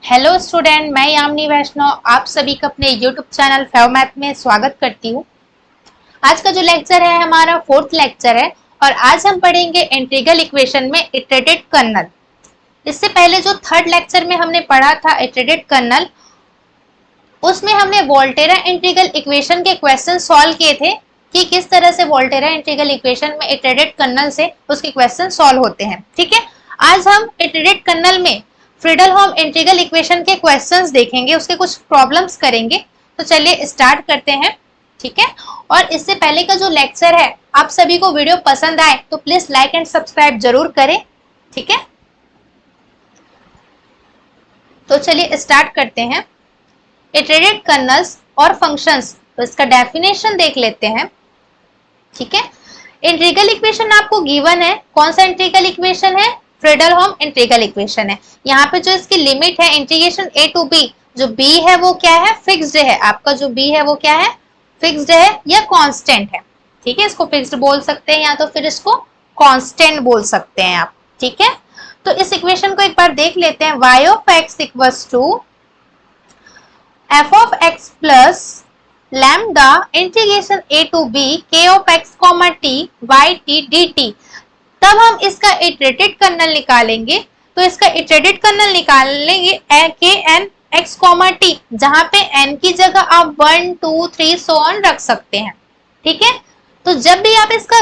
Hello student, मैं यामिनी वैष्णव आप सभी का अपने यूट्यूब चैनल फैव मैथ में स्वागत करती हूँ। आज का जो लेक्चर है हमारा फोर्थ लेक्चर है और आज हम पढ़ेंगे इंटीग्रल इक्वेशन में इटरेटेड कर्नल। इससे पहले जो थर्ड लेक्चर में हमने पढ़ा था इटरेटेड कर्नल, उसमें हमने वोल्टेरा इंटीग्रल इक्वेशन के क्वेश्चन सॉल्व किए थे कि किस तरह से वोल्टेरा इंटीग्रल इक्वेशन में इटरेटेड कर्नल से उसके क्वेश्चन सॉल्व होते हैं। ठीक है, आज हम इटरेटेड कर्नल में फ्रीडलहोम इंटीग्रल इक्वेशन के क्वेश्चंस देखेंगे, उसके कुछ प्रॉब्लम्स करेंगे। तो चलिए स्टार्ट करते हैं। ठीक है, और इससे पहले का जो लेक्चर है आप सभी को वीडियो पसंद आए तो प्लीज लाइक एंड सब्सक्राइब जरूर करें। ठीक है, तो चलिए स्टार्ट करते हैं। इटरेटेड कर्नल्स और फंक्शंस, तो इसका डेफिनेशन देख लेते हैं। ठीक है, इंटीग्रल इक्वेशन आपको गिवन है। कौन सा इंटीग्रल इक्वेशन है? फ्रीडलहोम इंटीग्रल इक्वेशन है। यहाँ पे जो इसकी लिमिट है इंटीग्रेशन a टू b, जो b है वो क्या है? फिक्स्ड है। आपका जो b है वो क्या है? फिक्स्ड है या कांस्टेंट है। ठीक है, इसको फिक्स्ड बोल सकते हैं या तो फिर इसको कांस्टेंट बोल सकते हैं आप। ठीक है, तो इस इक्वेशन को एक बार देख लेते हैं। y of x equals to f of x plus lambda integration a to b k of x comma t y t dt। तब हम इसका इटरेटेड कर्नल निकालेंगे। तो इसका इटरेटेड कर्नल निकालेंगे के एन एक्स कॉमा टी, जहां पे n की जगह आप 1 2 3 सो ऑन रख सकते हैं। ठीक है, तो जब भी आप इसका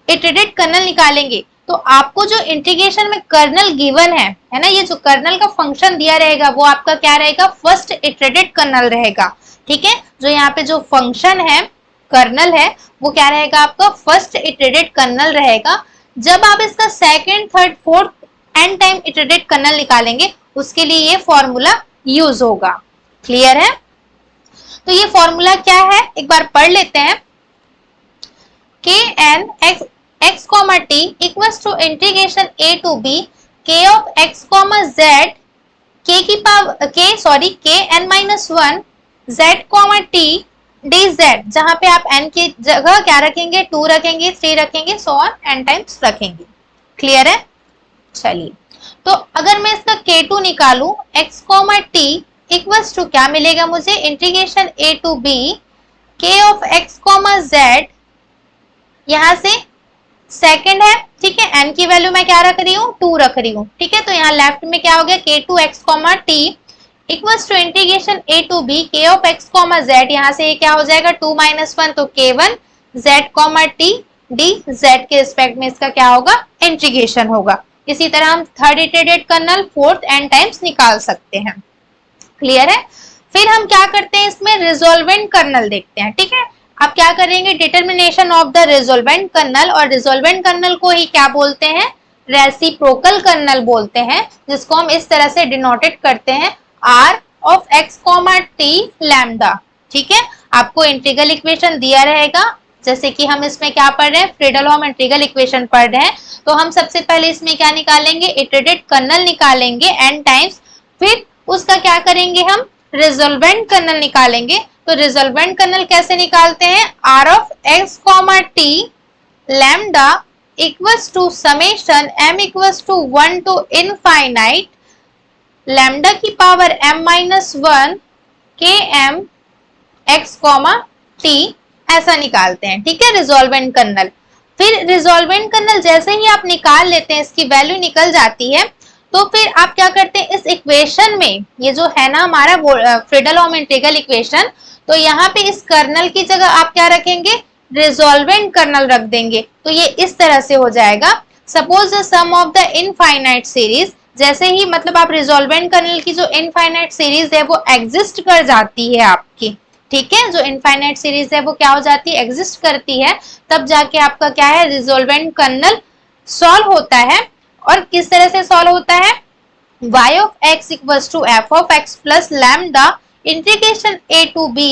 इटरेटेड कर्नल निकालेंगे तो आपको जो इंटीग्रेशन में कर्नल गिवन है ना, ये जो कर्नल का फंक्शन दिया रहेगा वो आपका क्या रहेगा? फर्स्ट इटरेटेड कर्नल रहेगा। ठीक है, जो यहाँ पे जो फंक्शन है कर्नल है वो क्या रहेगा? आपका फर्स्ट इटरेटेड कर्नल रहेगा। जब आप इसका second third fourth n time iterated kernel निकालेंगे उसके लिए ये फॉर्मूला यूज होगा। क्लियर है? तो ये फॉर्मूला क्या है एक बार पढ़ लेते हैं। K n x comma t equals to integration a to b k of x comma z k n minus one z comma t dz, जहां पे आप n की जगह क्या रखेंगे? 2 रखेंगे, 3 रखेंगे, सो ऑन n टाइम्स रखेंगे। क्लियर है? चलिए, तो अगर मैं इसका k2 निकालूं x comma t equals to क्या मिलेगा मुझे? Integration a to b k of x comma z, यहां से सेकंड है। ठीक है, n की वैल्यू मैं क्या रख रही हूँ? 2 रख रही हूँ। ठीक है, तो यहाँ लेफ्ट में क्या हो गया? k2 x comma t equals to integration a to b k of x comma z, यहाँ से ये क्या हो जाएगा? 2 माइनस 1 तो k1 z comma t dz के रिस्पेक्ट में इसका क्या होगा? इंटीग्रेशन होगा। इसी तरह हम third iterated kernel fourth n times निकाल सकते हैं। क्लियर है? फिर हम क्या करते हैं? इसमें रिजोल्वेंट कर्नल देखते हैं। ठीक है, आप क्या करेंगे? Determination of the resolvent kernel, और रिजोल्वेंट कर्नल को ही क्या बोलते हैं? रेसिप्रोकल कर्नल बोलते हैं, जिसको हम इस तरह से डिनोटेड करते हैं r of x comma t lambda. ठीक है, आपको इंटीग्रल इक्वेशन दिया रहेगा, जैसे कि हम इसमें क्या पढ़ रहे हैं? फ्रीडलहोम इंटीग्रल इक्वेशन पढ़ रहे हैं। तो हम सबसे पहले इसमें क्या निकालेंगे? इटरेटेड कर्नल निकालेंगे n टाइम्स। फिर उसका क्या करेंगे? हम रिजोल्वेंट कर्नल निकालेंगे। तो रिजोल्वेंट कर्नल कैसे निकालते हैं? r of x comma t lambda equals to summation m equals to 1 to infinite lambda की power m minus 1 k M x comma T, ऐसा निकालते हैं। ठीक है, रिजोल्वेंट कर्नल। फिर रिजोल्वेंट कर्नल जैसे ही आप निकाल लेते हैं, इसकी वैल्यू निकल जाती है, तो फिर आप क्या करते हैं? इस इक्वेशन में ये जो है ना हमारा फ्रीडलहोम इंटीग्रल इक्वेशन, तो यहाँ पे इस कर्नल की जगह आप क्या रखेंगे? रिजोल्वेंट कर्नल रख देंगे। तो ये इस तरह से हो जाएगा। Suppose the sum of the infinite series, जैसे ही मतलब आप रिजोल्वेंट कर्नल की जो इनफाइनाइट सीरीज है वो एग्जिस्ट कर जाती है आपकी। ठीक है, जो इनफाइनाइट सीरीज है वो क्या हो जाती है? एग्जिस्ट करती है, तब जाके आपका क्या है? रिजोल्वेंट कर्नल सॉल्व होता है। और किस तरह से सॉल्व होता है? y of x equals to f of x plus lambda integration a to b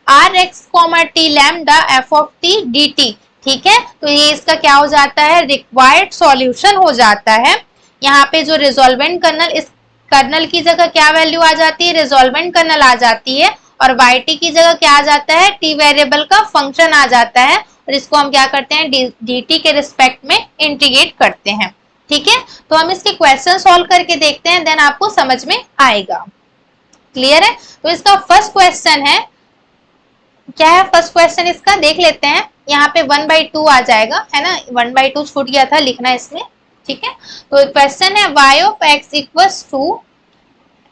r x comma t lambda f of t dt। ठीक है, तो ये इसका क्या हो जाता है? रिक्वायर्ड सॉल्यूशन हो जाता है। यहाँ पे जो रिजोल्वेंट कर्नल, इस कर्नल की जगह क्या वैल्यू आ जाती है? रिजोल्वेंट कर्नल आ जाती है, और yt की जगह क्या आ जाता है? t वेरिएबल का फंक्शन आ जाता है, और इसको हम क्या करते हैं? dt के रिस्पेक्ट में इंटीग्रेट करते हैं। ठीक है, तो हम इसके क्वेश्चन सॉल्व करके देखते हैं, देन आपको समझ में आएगा। क्लियर है? तो इसका फर्स्ट क्वेश्चन है, क्या है फर्स्ट क्वेश्चन इसका, देख लेते हैं। यहाँ पे 1/2 आ जाएगा, है ना, 1/2 छूट गया था लिखना इसमें, ठीक है। तो क्वेश्चन है y of x equals to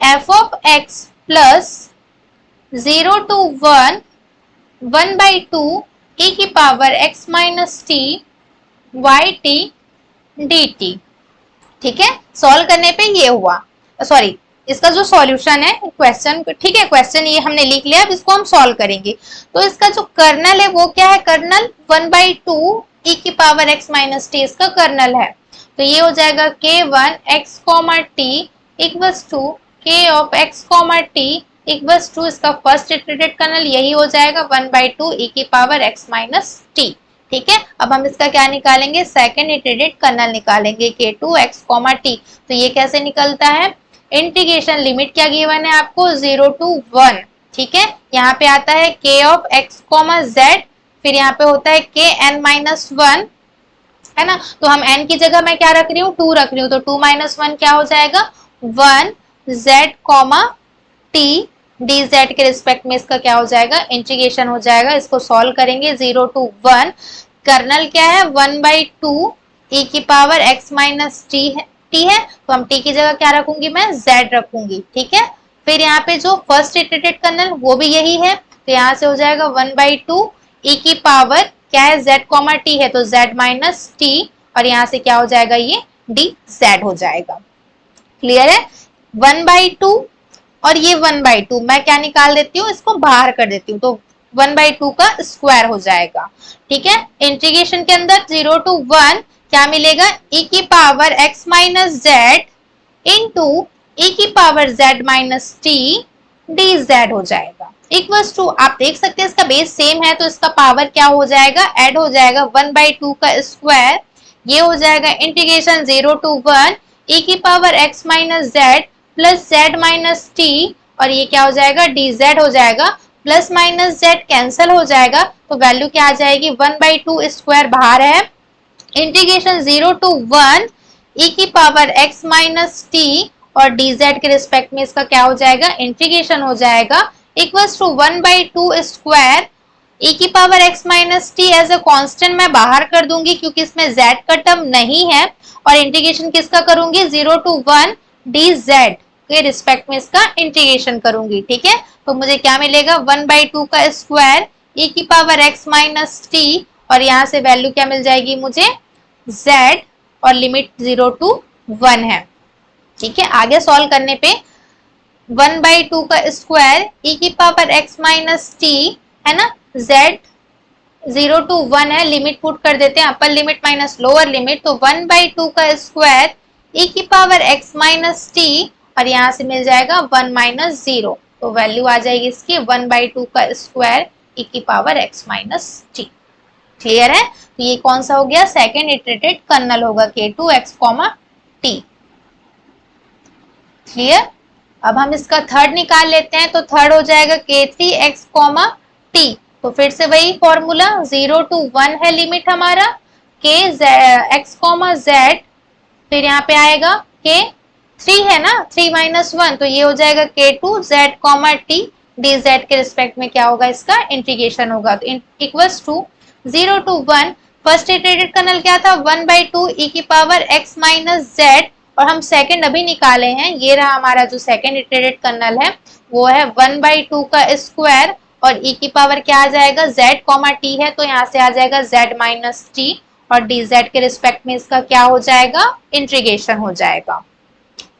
f of x plus 0 to 1 1/2 e की power x minus t y t d t, ठीक है। सॉल्व करने पे ये हुआ, सॉरी इसका जो सॉल्यूशन है क्वेश्चन, ठीक है, क्वेश्चन ये हमने लिख लिया, अब इसको हम सॉल्व करेंगे। तो इसका जो कर्नल है वो क्या है, कर्नल 1/2 e की पावर x माइनस टी इसका कर्नल है। तो ये हो जाएगा k1 x t equals to k of x t equals to इसका फर्स्ट इटरेटेड कर्नल यही हो जाएगा 1/2 e की पावर x माइनस टी, ठीक है। अब हम इसका क्या निकालेंगे, सेकंड इटरेटेड कर्नल निकालेंगे k2 x t। तो ये कैसे निकलता है, इंटीग्रेशन लिमिट क्या गिवन है आपको 0 to 1, ठीक है। यहाँ पे आता है k ऑफ x z, फिर यहाँ पे होता है k n माइनस 1, है ना। तो हम n की जगह मैं क्या रख रही हूँ, 2 रख रही हूँ, तो 2 माइनस 1 क्या हो जाएगा 1 z t dz के रिस्पेक्ट में इसका क्या हो जाएगा, इंटीग्रेशन हो जाएगा। इसको सॉल्व करेंगे 0 to 1, कर्नल क्या है 1/2 e की पावर x माइनस टी है, तो हम t की जगह क्या रखूंगी, मैं z रखूंगी, ठीक है। फिर यहाँ पे जो फर्स्ट इटरेटेड कर्नल वो भी यही है, तो यहाँ से हो जाएगा 1/2 e की पावर क्या है z t है, तो z माइनस टी, और यहाँ से क्या हो जाएगा, ये dz हो जाएगा। क्लियर है? 1/2 और ये 1/2 मैं क्या निकाल देती हूँ, इसको बाहर कर देती हूँ, तो 1/2 का स्क्वायर हो जाएगा, ठीक है। इंटीग्रेशन के अंदर 0 to 1 क्या मिलेगा, e की power x minus Z into e की power z minus T dz हो जाएगा, इक्वल्स टू, आप देख सकते हैं इसका बेस सेम है, तो इसका पावर क्या हो जाएगा, ऐड हो जाएगा 1/2 का स्क्वायर, ये हो जाएगा इंटीग्रेशन 0 to 1 e की power x minus Z plus z minus t, और ये क्या हो जाएगा dz हो जाएगा, प्लस माइनस z कैंसल हो जाएगा, तो वैल्यू क्या आ जाएगी 1/2 स्क्वायर बाहर है, इंटीग्रेशन 0 to 1 e की पावर x माइनस टी, और dz के रिस्पेक्ट में इसका क्या हो जाएगा, इंटीग्रेशन हो जाएगा, इक्वल्स टू 1/2 स्क्वायर e की power x minus t as a constant मैं बाहर कर दूंगी क्योंकि इसमें z का टर्म नहीं है, और इंटीग्रेशन किसका करूंगी 0 to 1 dz के रिस्पेक्ट में इसका इंटीग्रेशन करूंगी, ठीक है। तो मुझे क्या मिलेगा 1/2 का स्क्वायर e की पावर x माइनस टी, और यहाँ से वैल्यू क्या मिल जाएगी मुझे z, और लिमिट 0 to 1 है, ठीक है। आगे सॉल्व करने पे 1/2 का स्क्वायर e की पावर x माइनस टी, है ना, z 0 to 1 है, लिमिट पुट कर देते हैं upper limit minus lower limit, तो 1/2 का स्क्वायर e की पावर x माइनस टी, और यहाँ से मिल जाएगा 1 माइनस 0, तो वैल्यू आ जाएगी इसकी 1/2 का स्क्वायर e की power x minus T. Clear है? तो ये कौन सा हो गया, सेकेंड इटरेटेड कर्नल होगा k2 x t। क्लियर? अब हम इसका थर्ड निकाल लेते हैं, तो थर्ड हो जाएगा k3 x t। तो फिर से वही फॉर्मूला 0 to 1 है लिमिट हमारा, k x z, फिर यहाँ पे आएगा k3 है ना, 3 माइनस 1, तो ये हो जाएगा k2 z t dz के रिस्पेक्ट में क्या होगा, इसका इंटीग्रेशन होगा, तो equals to 0 to 1, first iterated kernel क्या था 1/2 e की पावर x माइनस z, और हम सेकंड अभी निकाले हैं, ये रहा हमारा जो सेकंड इटरेटेड कर्नल है, वो है 1/2 का स्क्वायर, और e की पावर क्या आ जाएगा z t है, तो यहाँ से आ जाएगा z माइनस टी, और dz के रिस्पेक्ट में इसका क्या हो जाएगा, इंटीग्रेशन हो जाएगा।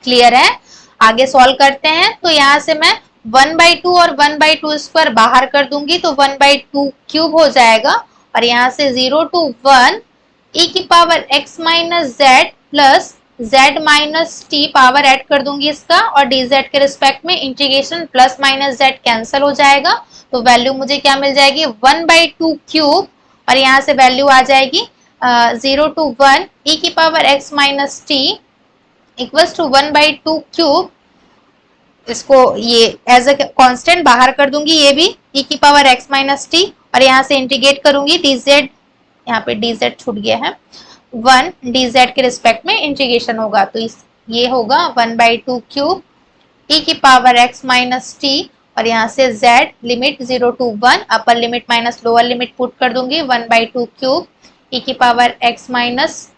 क्लियर है? आगे सॉल्व करते हैं, तो यहाँ से मैं 1/2 और 1/2 स्क्वायर बाहर कर दूंगी, तो 1/2 क्यूब हो जाएगा, और यहाँ से 0 to 1 e की power x minus Z plus z minus T power add कर दूंगी इसका, और dz के रिस्पेक्ट में integration plus minus z cancel हो जाएगा, तो वैल्यू मुझे क्या मिल जाएगी 1/2 क्यूब, और यहाँ से वैल्यू आ जाएगी 0 to 1 e की power x minus t equals to 1/2 cube, इसको ये एज अ कांस्टेंट बाहर कर दूंगी, ये भी e की पावर x माइनस टी, और यहाँ से इंटीग्रेट करूंगी dz, यहाँ पे dz छूट गया है, 1 dz के रिस्पेक्ट में इंटीग्रेशन होगा, तो ये होगा 1/2 क्यूब e की पावर x माइनस टी, और यहाँ से z limit 0 to 1, upper limit minus lower limit put कर दूंगी, 1/2 क्यूब e की पावर x माइनस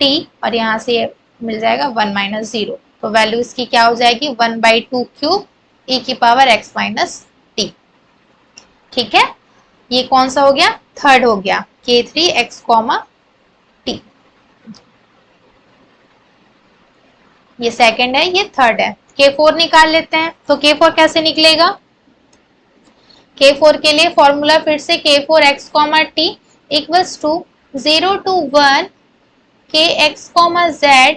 टी, और यहाँ से मिल जाएगा 1 माइनस 0। तो वैल्यू इसकी क्या हो जाएगी, 1/2 क्यूब e की पावर x माइनस टी। ठीक है, ये कौन सा हो गया, थर्ड हो गया, k3x, टी। ये सेकंड है, ये थर्ड है। k4 निकाल लेते हैं, तो k4 कैसे निकलेगा, k4 के लिए फॉर्मूला फिर से k4x, t equals to 0 to 1 kx, z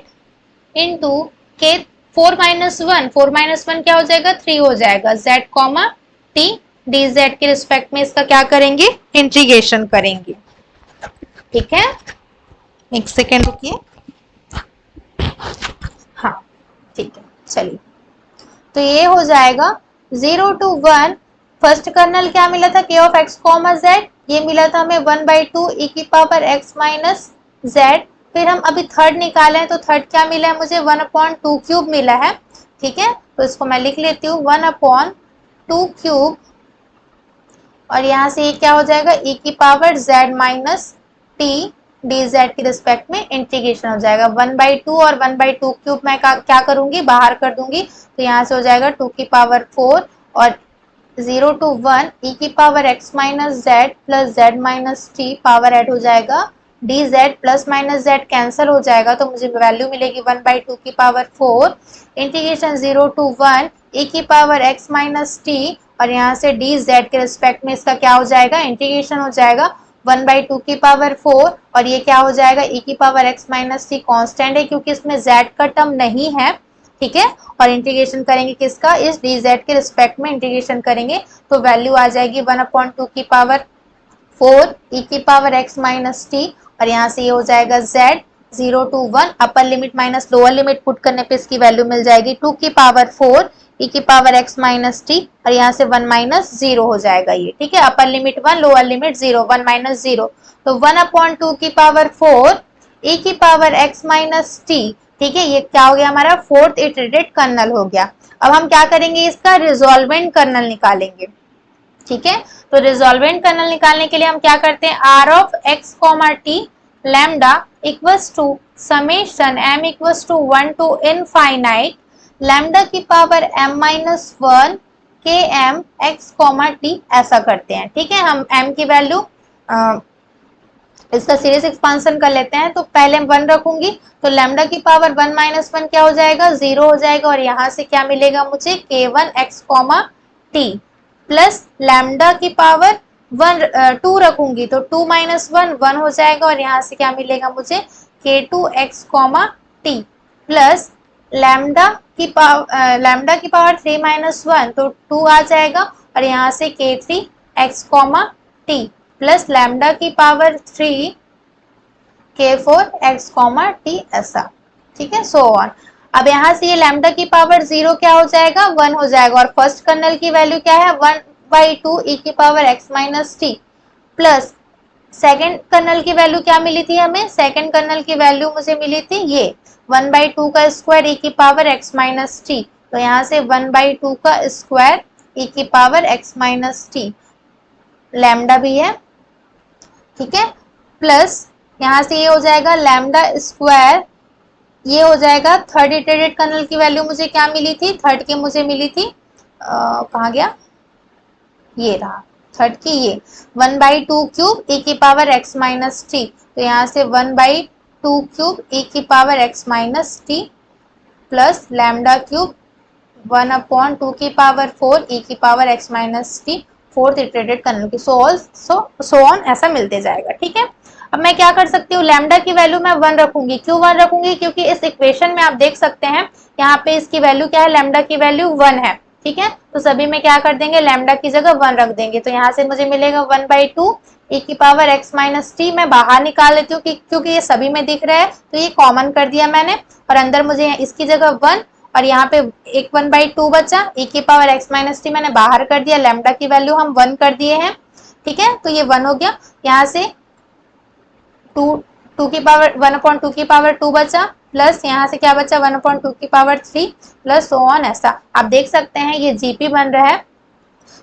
into k4 minus 1, 4 minus 1 क्या हो जाएगा, 3 हो जाएगा, z, t dz के रिस्पेक्ट में इसका क्या करेंगे, इंटीग्रेशन करेंगे। ठीक है, एक सेकेंड रुकिए। हाँ ठीक है, चलिए, तो ये हो जाएगा 0 to 1, फर्स्ट कर्नल क्या मिला था, k ऑफ x, z, ये मिला था हमें 1/2 e की पावर x माइनस z। फिर हम अभी थर्ड निकाले हैं, तो थर्ड क्या मिला है मुझे, 1/2 क्यूब मिला है। ठीक है, तो इसको मैं लिख लेती हूँ 1/2 क्यूब, और यहाँ से ये क्या हो जाएगा, e की power z minus t dz के रिस्पेक्ट में इंटीग्रेशन हो जाएगा। 1/2 और 1/2 क्यूब मैं क्या करूंगी, बाहर कर दूंगी, तो यहाँ से हो जाएगा 2 की पावर 4, और 0 to 1 e की power x minus z plus z minus T, power add हो जाएगा, dz plus minus z cancel हो जाएगा, तो मुझे वैल्यू मिलेगी 1/2 की पावर 4 इंटीग्रेशन 0 to 1 e की पावर x माइनस टी, और यहाँ से dz के रिस्पेक्ट में इसका क्या हो जाएगा, इंटीग्रेशन हो जाएगा 1/2 की पावर 4, और ये क्या हो जाएगा, e की power x minus T constant है क्योंकि इसमें z का टर्म नहीं है। ठीक है, और इंटीग्रेशन करेंगे किसका, इस dz के रिस्पेक्ट में इंटीग्रेशन करेंगे, तो वैल्यू आ जाएगी 1/2 की पावर 4 e की पावर x माइनस टी, और यहाँ से ये हो जाएगा z 0 to 1, upper limit minus lower limit put करने पे इसकी वैल्यू मिल जाएगी 2 की पावर 4 e की पावर x माइनस टी, और यहाँ से 1 माइनस 0 हो जाएगा ये। ठीक है, upper limit 1, lower limit 0, 1 minus 0, तो 1/2 की पावर 4 e की पावर x माइनस टी। ठीक है, ये क्या हो गया, हमारा फोर्थ इटरेटेड कर्नल हो गया। अब हम क्या करेंगे, इसका रिजॉल्वेंट कर्नल निकालेंगे। ठीक है, तो रिजॉल्वेंट कर्नल निकालने के लिए हम क्या करते हैं, r of x, t lambda equals to summation m equals to 1 to infinite lambda की power m minus 1 k m x, t ऐसा करते हैं। ठीक है, हम m की वैल्यू इसका सीरीज एक्सपांशन कर लेते हैं, तो पहले 1 रखूंगी, तो लैम्डा की पावर 1 माइनस 1 क्या हो जाएगा, 0 हो जाएगा, और यहाँ से क्या मिलेगा मुझे, k1x, t प्लस लैम्डा की पावर 2 रखूंगी, तो 2 माइनस 1 1 हो जाएगा, और यहाँ से क्या मिलेगा मुझे, k2x, t प्लस लैम्डा की पावर 3 माइनस 1, तो 2 आ जाएगा, और यहाँ से k3x, t प्लस लैम्डा की पावर 3 k4x, t ऐसा। ठीक है, सो ऑन। अब यहाँ से ये लैम्डा की पावर 0 क्या हो जाएगा, 1 हो जाएगा, और फर्स्ट कर्नल की वैल्यू क्या है, 1/2 e की power x minus t, plus second kernel की वैल्यू क्या मिली थी हमें, सेकेंड कर्नल की वैल्यू मुझे मिली थी ये 1/2 का स्क्वायर e की पावर x माइनस टी, तो यहाँ से 1/2 का स्क्वायर e की power x minus T, lambda भी है। ठीक है, प्लस यहाँ से ये हो जाएगा लैम्डा स्क्वायर, ये हो जाएगा थर्ड इटरेटेड कर्नल की वैल्यू मुझे क्या मिली थी, थर्ड की मुझे मिली थी, कहाँ गया, ये रहा थर्ड की, ये 1/2 क्यूब e की पावर x माइनस टी, तो यहाँ से 1/2 क्यूब e की power x minus t plus lambda cube 1/2 की पावर 4 e की power x minus t, fourth iterated kernel की, सो ऑन ऐसा मिलते जाएगा। ठीक है, अब मैं क्या कर सकती हूँ, लैम्डा की वैल्यू मैं 1 रखूंगी, क्यों 1 रखूंगी, क्योंकि इस इक्वेशन में आप देख सकते हैं यहाँ पे इसकी वैल्यू क्या है, लैम्डा की वैल्यू 1 है। ठीक है, तो सभी में क्या कर देंगे, लैम्डा की जगह 1 रख देंगे, तो यहाँ से मुझे मिलेगा 1/2 e की पावर x माइनस टी, मैं बाहर निकाल लेती हूँ क्योंकि ये सभी में दिख रहा है, तो ये कॉमन कर दिया मैंने, और अंदर मुझे इसकी जगह 1, और यहाँ पे एक 1/2 बचा, e की पावर x माइनस टी मैंने बाहर कर दिया, लैम्डा की वैल्यू हम 1 कर दिए हैं। ठीक है, तो ये 1 हो गया, यहाँ से 2 की पावर 1/2 की पावर 2 बचा, प्लस यहाँ से क्या बचा 1/2 की पावर 3 प्लस सो ऑन, ऐसा आप देख सकते हैं ये जीपी बन रहा है।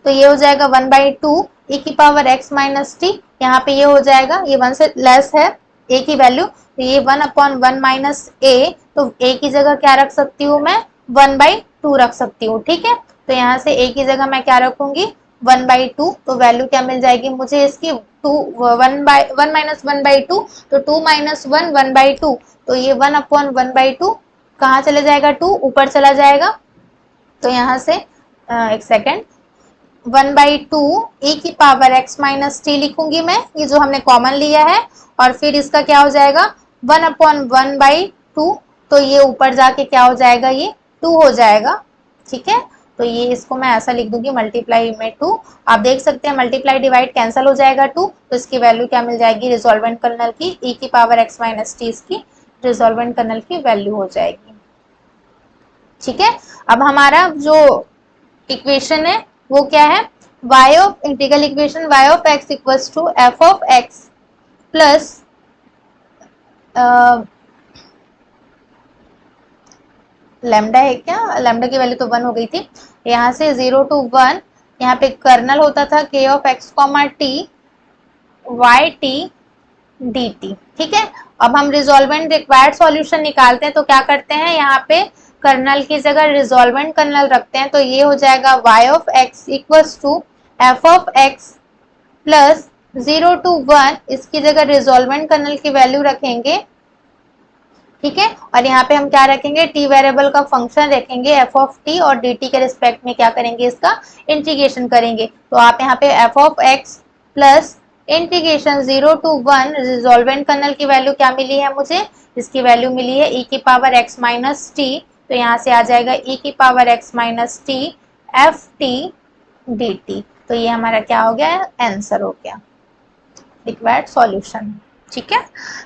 तो ये हो जाएगा 1/2 e की पावर x माइनस टी, यहाँ पे ये हो जाएगा, ये 1 से लेस है a की वैल्यू, तो ये 1/1 माइनस a, तो a की जगह क्या रख सकती हूँ मैं 1/2 रख सकती हूँ, ठीक है। तो यहाँ से a की जगह मैं क्या रखूंगी 1/2, तो वैल्यू क्या मिल जाएगी मुझे इसकी 1 माइनस 1/2, तो 2 माइनस 1 1/2, तो ये 1/1/2 कहाँ चले जाएगा 2 ऊपर चला जाएगा, तो यहाँ से एक सेकेंड 1/2 e की पावर x माइनस टी लिखूंगी मैं, ये जो हमने कॉमन लिया है, और फिर इसका क्या हो जाएगा 1/1/2, तो ये ऊपर जाके क्या हो जाएगा ये 2 हो जाएगा, ठीक है। तो ये इसको मैं ऐसा लिख दूंगी मल्टीप्लाई में 2, आप देख सकते हैं मल्टीप्लाई डिवाइड कैंसिल हो जाएगा 2, तो इसकी वैल्यू क्या मिल जाएगी रिजोल्वेंट कर्नल की e की पावर x माइनस टी, इसकी रिजोल्वेंट कर्नल की वैल्यू हो जाएगी, ठीक है। अब हमारा जो इक्वेशन है वो क्या है, y of integral equation y of x equals to f of x plus lambda है क्या, लैम्डा की वैल्यू तो 1 हो गई थी, यहाँ से 0 to 1, यहाँ पे कर्नल होता था k of x comma t y t d t, ठीक है। अब हम रिजोल्वेंट रिक्वायर्ड सॉल्यूशन निकालते हैं, तो क्या करते हैं यहाँ पे कर्नल की जगह रिजोल्वेंट कर्नल रखते हैं, तो ये हो जाएगा y of x equals to f of x plus 0 to 1, इसकी जगह रिजोल्वेंट कर्नल की वैल्यू रखेंगे, ठीक है। और यहाँ पे हम क्या रखेंगे t वेरिएबल का फंक्शन रखेंगे f ऑफ t, और dt के रिस्पेक्ट में क्या करेंगे इसका इंटीग्रेशन करेंगे, तो आप यहाँ पे f of x plus integration 0 to 1 resolvent kernel की वैल्यू क्या मिली है मुझे, इसकी वैल्यू मिली है e की पावर x माइनस टी, तो यहाँ से आ जाएगा e की power x minus T F T d T, तो ये हमारा क्या हो गया आंसर हो गया रिक्वायर्ड सॉल्यूशन, ठीक है।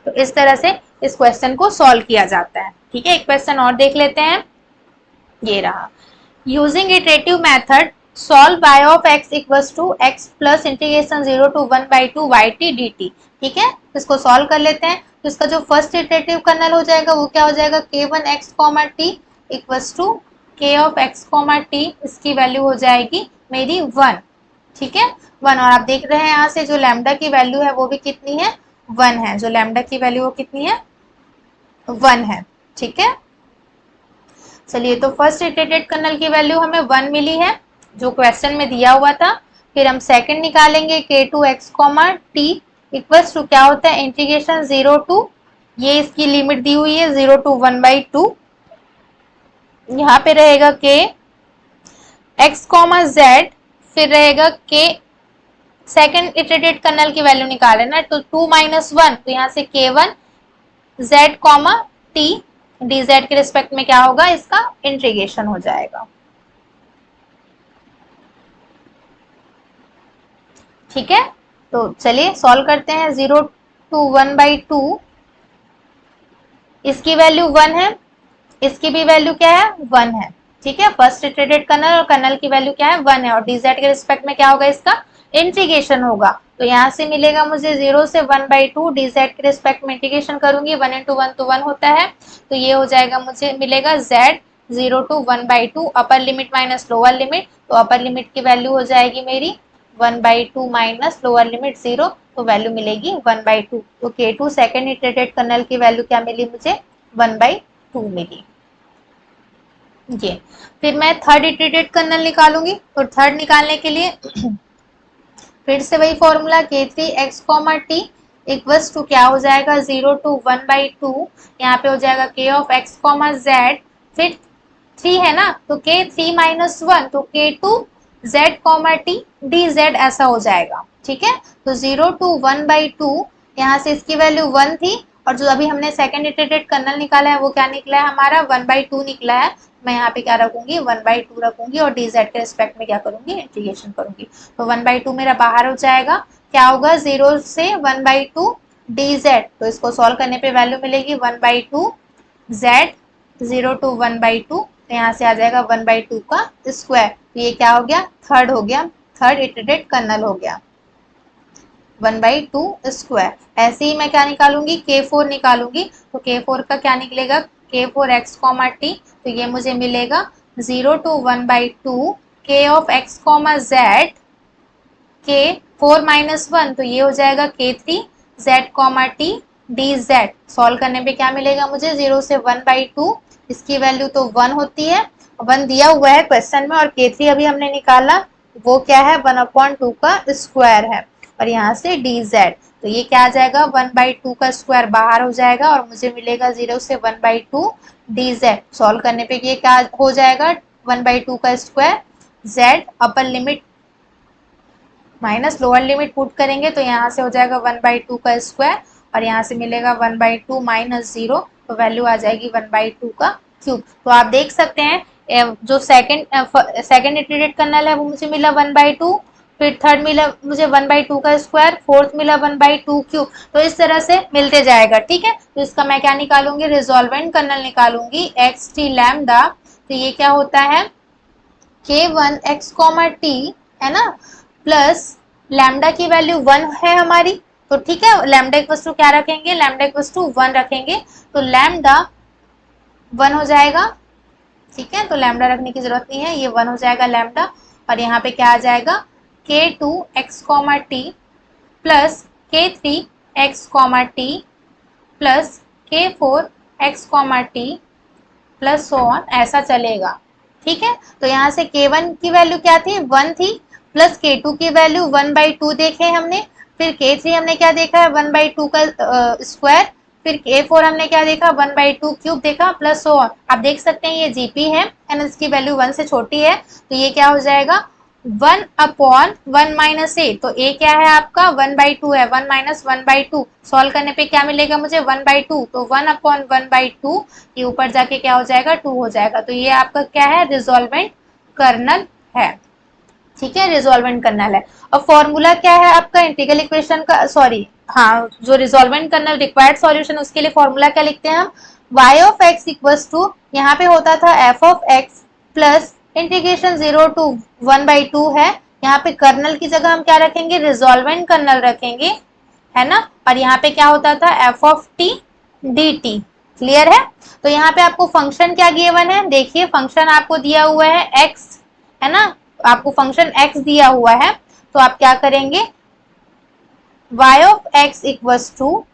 तो इस तरह से इस क्वेश्चन को सॉल्व किया जाता है, ठीक है। एक क्वेश्चन और देख लेते हैं, ये रहा, using iterative method solve y of x equals to x plus integration 0 to 1/2 yt dt, ठीक है। इसको सॉल्व कर लेते हैं, तो इसका जो फर्स्ट इटरेटिव कर्नल हो जाएगा वो क्या हो जाएगा k1x t equals to k of x t, इसकी वैल्यू हो जाएगी मेरी 1, ठीक है 1, और आप देख रहे हैं यहाँ से जो लैम्डा की वैल्यू है वो भी कितनी है 1 है, जो लैम्डा की वैल्यू वो कितनी है 1 है, ठीक है। चलिए, तो फर्स्ट इटरेटेड कर्नल की वैल्यू हमें 1 मिली है जो क्वेश्चन में दिया हुआ था, फिर हम सेकंड निकालेंगे k2x t इक्वल्स टू क्या होता है इंटीग्रेशन 0 टू, ये इसकी लिमिट दी हुई है 0 to 1/2, यहाँ पे रहेगा k x z, फिर रहेगा k सेकेंड इटरेटेड कर्नल की वैल्यू निकाले ना, तो 2 माइनस 1, तो यहाँ से k1 z comma t dz के रिस्पेक्ट में क्या होगा इसका इंटीग्रेशन हो जाएगा, ठीक है। तो चलिए सॉल्व करते हैं, 0 to 1/2, इसकी वैल्यू 1 है, इसकी भी वैल्यू क्या है 1 है, ठीक है। फर्स्ट इटरेटेड कर्नल और कर्नल की वैल्यू क्या है 1 है, और dz के रिस्पेक्ट में क्या होगा इसका इंटीग्रेशन होगा, तो यहाँ से मिलेगा मुझे 0 से 1/2, dz के रिस्पेक्ट में इंटीग्रेशन करूंगी 1 into 1 तो 1 होता है, तो ये हो जाएगा मुझे मिलेगा z 0 to 1/2 upper limit minus lower limit, तो अपर लिमिट की वैल्यू हो जाएगी मेरी 1/2 माइनस लोअर लिमिट 0, तो वैल्यू मिलेगी 1/2, तो k2 सेकेंड इटरेटेड कर्नल की वैल्यू क्या मिली मुझे 1/2 मिली, ये। फिर मैं थर्ड इटरेटेड कर्नल निकालूंगी, तो थर्ड निकालने के लिए फिर से वही formula k3x t equals to क्या हो जाएगा 0 to 1/2, यहाँ पे हो जाएगा k ऑफ x z, फिर 3 है ना, तो k3 माइनस 1, तो k2 z t dz ऐसा हो जाएगा, ठीक है। तो 0 to 1/2, यहाँ से इसकी वैल्यू 1 थी, और जो अभी हमने सेकेंड इटरेटेड कर्नल निकाला है वो क्या निकला है हमारा 1/2 निकला है, मैं यहाँ पे क्या रखूंगी 1/2 रखूंगी, और dz के रिस्पेक्ट में क्या करूंगी इंटीग्रेशन करूंगी, तो 1/2 मेरा बाहर हो जाएगा, क्या होगा 0 से 1/2 dz, तो इसको सॉल्व करने पे वैल्यू मिलेगी 1/2 z 0 to 1/2, तो यहाँ से आ जाएगा 1/2 का स्क्वायर, तो ये क्या हो गया थर्ड हो गया, थर्ड इटरेटेड कर्नल हो गया 1/2 ऐसे ही मैं क्या निकालूंगी, K4 निकालूंगी। तो K4 का क्या निकलेगा, K4x, t, तो ये मुझे मिलेगा 0 to 1/2 K of x, z, K4 - 1, तो ये हो जाएगा K3 z, t dz। Solve करने पे क्या मिलेगा मुझे, 0 से 1/2, इसकी वैल्यू तो 1 होती है, 1 दिया हुआ है क्वेश्चन में, और K3 अभी हमने निकाला, वो क्या है 1/2 का स्क्वायर है, और यहाँ से dz, तो ये क्या आ जाएगा 1/2 का स्क्वायर बाहर हो जाएगा, और मुझे मिलेगा 0 से 1/2 dz। सॉल्व करने पे ये क्या हो जाएगा 1/2 का square, z upper limit minus lower limit put करेंगे, तो यहाँ से हो जाएगा 1/2 का स्क्वायर, और यहाँ से मिलेगा 1/2 माइनस 0, तो वैल्यू आ जाएगी 1/2 का क्यूब। तो आप देख सकते हैं जो सेकंड इटरेटेड कर्नल है वो मुझे मिला 1/2, फिर थर्ड मिला मुझे 1/2 का स्क्वायर, फोर्थ मिला 1/2 क्यूब। तो इस तरह से मिलते जाएगा, ठीक है। तो इसका मैं क्या निकालूंगी, रिजॉल्वेंट कर्नल निकालूंगी, एक्स टी लैम्डा, तो ये क्या होता है K1 x, t, है ना, प्लस लैम्डा की वैल्यू 1 है हमारी, तो ठीक है, लैम्डा इक्वल टू क्या रखेंगे, लैम्डा इक्वल टू 1 रखेंगे, तो लैम्डा 1 हो जाएगा, ठीक है, तो लैम्डा रखने की जरूरत नहीं है, ये 1 हो जाएगा लैम्डा, और यहाँ पे क्या आ जाएगा K2 x, t plus K3 x, t plus K4 x, t plus so on, ऐसा चलेगा, ठीक है। तो यहाँ से K1 की वैल्यू क्या थी 1 थी, प्लस K2 की वैल्यू 1/2 देखे हमने, फिर K3 हमने क्या देखा है 1/2 का स्क्वायर, फिर K4 हमने क्या देखा 1/2 क्यूब देखा, प्लस सो ऑन। आप देख सकते हैं ये जीपी है एंड इसकी वैल्यू 1 से छोटी है, तो ये क्या हो जाएगा 1/1 माइनस ए, तो ए क्या है आपका 1/2 है, 1 माइनस 1/2, सॉल्व करने पे क्या मिलेगा मुझे 1/2, तो 1/1/2, ये ऊपर जाके क्या हो जाएगा 2 हो जाएगा। तो ये आपका क्या है रिजॉल्वेंट कर्नल है, ठीक है, रिजॉल्वेंट कर्नल है। और फॉर्मूला क्या है आपका इंटीग्रल इक्वेशन का, सॉरी हाँ, जो रिजॉल्वेंट कर्नल रिक्वायर्ड सॉल्यूशन उसके लिए फॉर्मूला क्या लिखते हैं हम, y of x equals to, यहाँ पे होता था f of x plus integration 0 to 1/2 है, यहाँ पे कर्नल की जगह हम क्या रखेंगे रिजॉल्वेंट कर्नल रखेंगे, है ना, और यहाँ पे क्या होता था f of t dt, clear है। तो यहाँ पे आपको फंक्शन क्या गिवन है, देखिए फंक्शन आपको दिया हुआ है x, है ना, आपको फंक्शन x दिया हुआ है, तो आप क्या करेंगे y of x equals to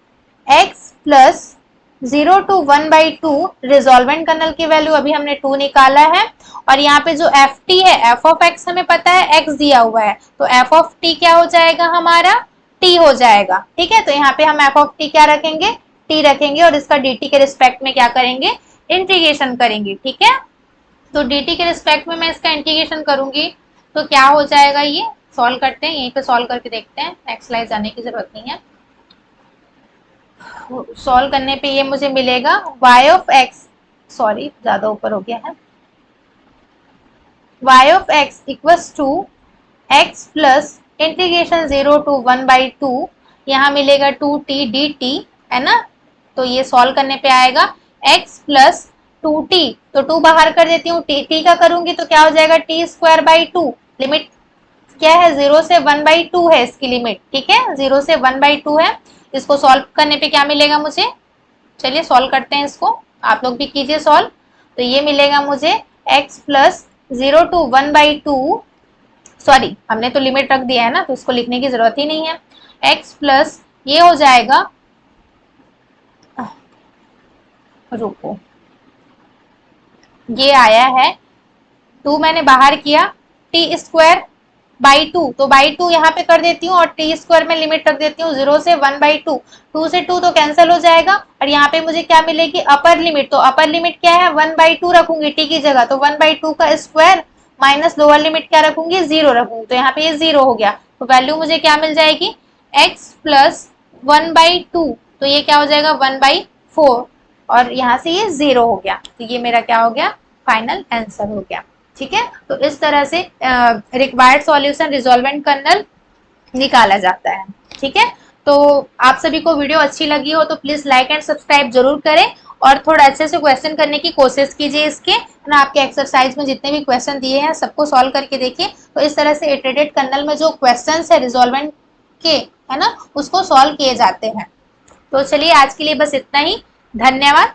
x plus 0 to 1/2, resolvent kernel की वैल्यू अभी हमने 2 निकाला है, और यहाँ पे जो ft है f ऑफ x हमें पता है x दिया हुआ है, तो f ऑफ t क्या हो जाएगा हमारा t हो जाएगा, ठीक है। तो यहाँ पे हम f ऑफ t क्या रखेंगे t रखेंगे, और इसका dt के रिस्पेक्ट में क्या करेंगे इंटीग्रेशन करेंगे, ठीक है। तो dt के रिस्पेक्ट में मैं इसका इंटीग्रेशन करूंगी, तो क्या हो जाएगा, ये सॉल्व करते हैं, यहीं पे सॉल्व करके देखते हैं, नेक्स्ट स्लाइड जाने की जरूरत नहीं है। सॉल्व करने पे ये मुझे मिलेगा y ऑफ x, सॉरी ज्यादा ऊपर हो गया है, y of x equals to x plus integration 0 to 1/2, यहाँ मिलेगा 2t dt, है ना, तो ये सॉल्व करने पे आएगा x प्लस 2t, तो 2 बाहर कर देती हूँ, t का करूंगी तो क्या हो जाएगा t²/2, लिमिट क्या है 0 से 1/2 है इसकी लिमिट, ठीक है, 0 से 1/2 है। इसको सॉल्व करने पे क्या मिलेगा मुझे, चलिए सॉल्व करते हैं इसको, आप लोग भी कीजिए सॉल्व। तो ये मिलेगा मुझे x प्लस 0 to 1/2, सॉरी हमने तो लिमिट रख दिया है ना, तो इसको लिखने की जरूरत ही नहीं है, x प्लस ये हो जाएगा, रुको, ये आया है 2 मैंने बाहर किया, t²/2, तो /2 यहाँ पे कर देती हूँ, और t² में लिमिट रख देती हूँ 0 से 1/2, 2 से 2 तो कैंसिल हो जाएगा, और यहाँ पे मुझे क्या मिलेगी अपर लिमिट, तो अपर लिमिट क्या है 1/2 रखूंगी t की जगह, तो 1/2 का स्क्वायर माइनस लोअर लिमिट क्या रखूंगी 0 रखूंगी, तो यहाँ पे ये 0 हो गया, तो वैल्यू मुझे क्या मिल जाएगी x प्लस 1/2, तो ये क्या हो जाएगा 1/4, और यहाँ से ये 0 हो गया, तो ये मेरा क्या हो गया फाइनल आंसर हो गया, ठीक है। तो इस तरह से रिक्वायर्ड सॉल्यूशन रिजॉल्वेंट कर्नल निकाला जाता है, ठीक है। तो आप सभी को वीडियो अच्छी लगी हो तो प्लीज लाइक एंड सब्सक्राइब जरूर करें, और थोड़ा अच्छे से क्वेश्चन करने की कोशिश कीजिए इसके, ना आपके एक्सरसाइज में जितने भी क्वेश्चन दिए हैं सबको सॉल्व करके देखिए। तो इस तरह से इटरेटेड कर्नल में जो क्वेश्चन है रिजॉल्वेंट के, है ना, उसको सॉल्व किए जाते हैं। तो चलिए आज के लिए बस इतना ही, धन्यवाद।